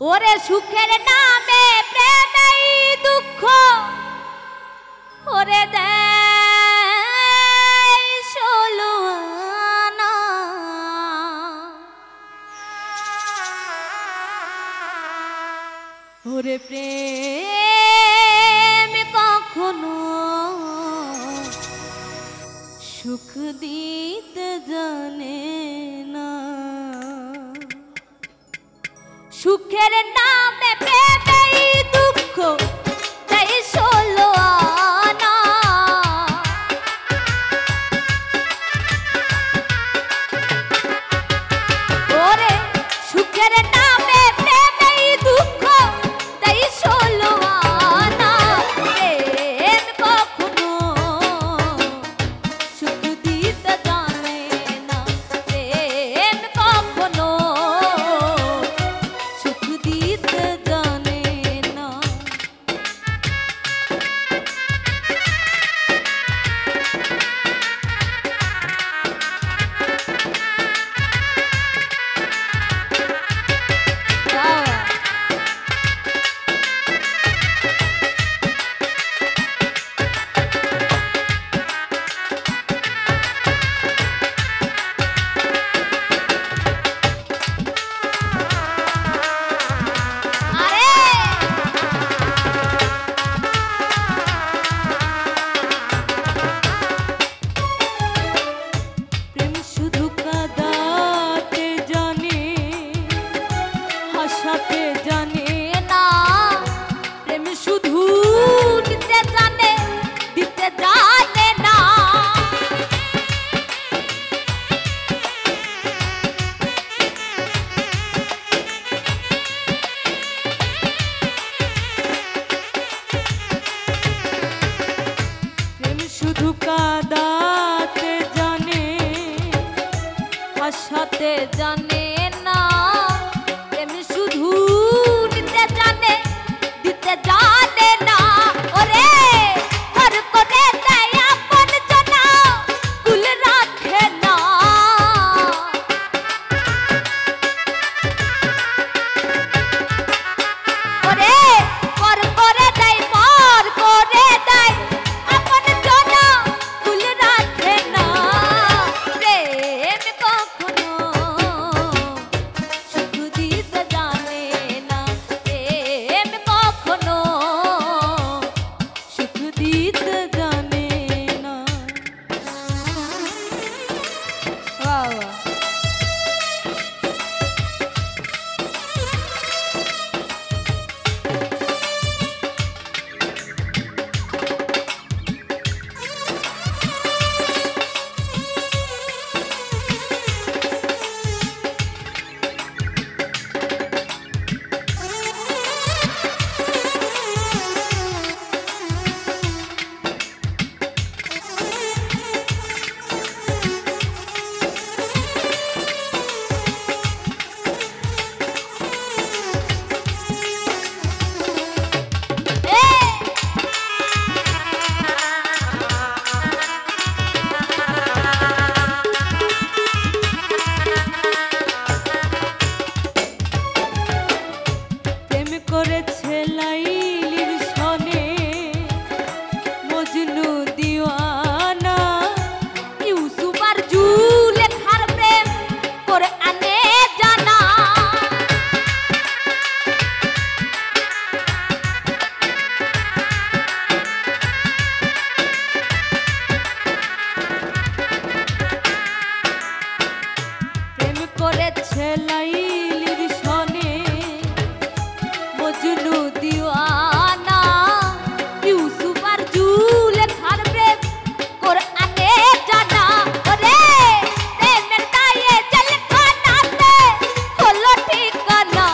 ওরে সুখের নামে প্রেমেই দুঃখ ওরে দেয় ষোলো আনা। ওরে প্রেম কখনো সুখ দিতে জানে না। সুখের নামে প্রেমেই দুঃখ দেয় ষোলো আনা। ওরে সুখের নামে প্রেমেই দুঃখ দেয় ষোলো আনা। প্রেম কখনো সুখ দিতে জানে না। প্রেম কখনো সুখ দিতে জানে না। প্রেম শুধু কাঁদাতে জানে, হাসাতে জানে না। প্রেম শুধু নিতে জানে, দিতে জানে না। প্রেম শুধু কাঁদাতে জানে, হাসাতে জানে না। প্রেম শুধু নিতে জানে, দিতে জানে না। ওরে ঘর করে দেয় আপন জনা, কুল রাখে না। ওরে পর করে দেয়, পর করে দেয় আপন জনা, কুল রাখে না। প্রেম কখনো সুখ দিতে জানে না। প্রেম কখনো সুখ দিতে জানে না। বাহ বাহ। প্রেম করেছে লাইলির সনে মজনু দিওয়ানা। ইউসুফ আর জুলেখার প্রেম করে আনে জানা। প্রেম করেছে লাইলির সনে মজনু দিওয়ানা। ইউসুফ আর জুলেখার প্রেম করে আনে জানা। ওরে প্রেমের দায়ে জেলখানাতে হলো ঠিকানা।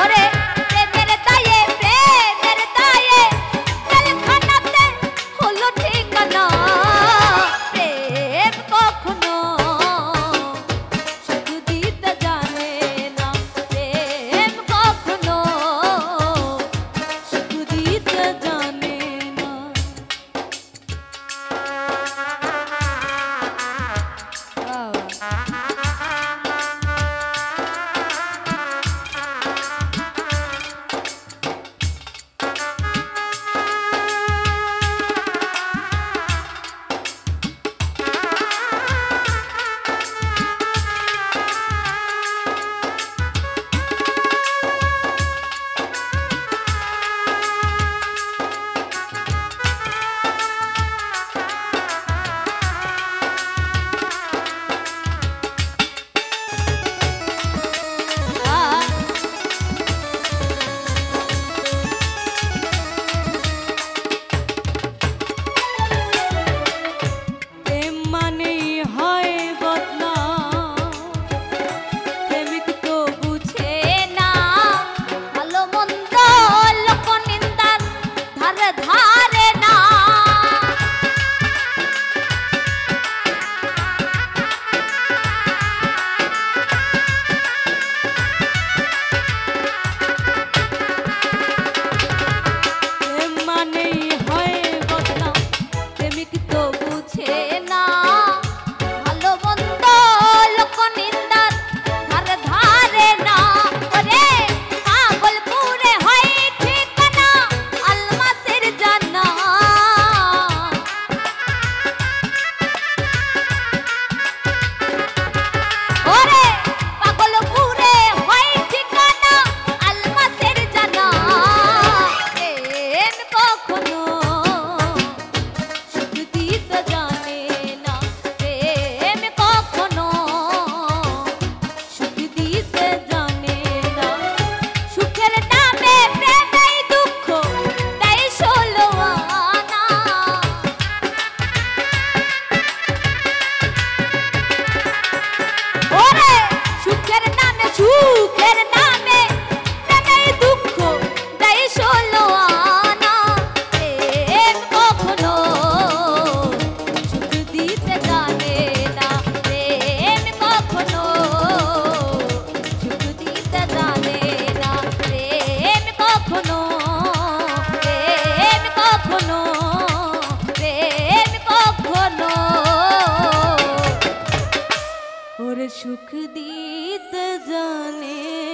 ওরে প্রেমের দায়ে, প্রেমের দায়ে জেলখানাতে হলো ঠিকানা। সুখ দিতে জানে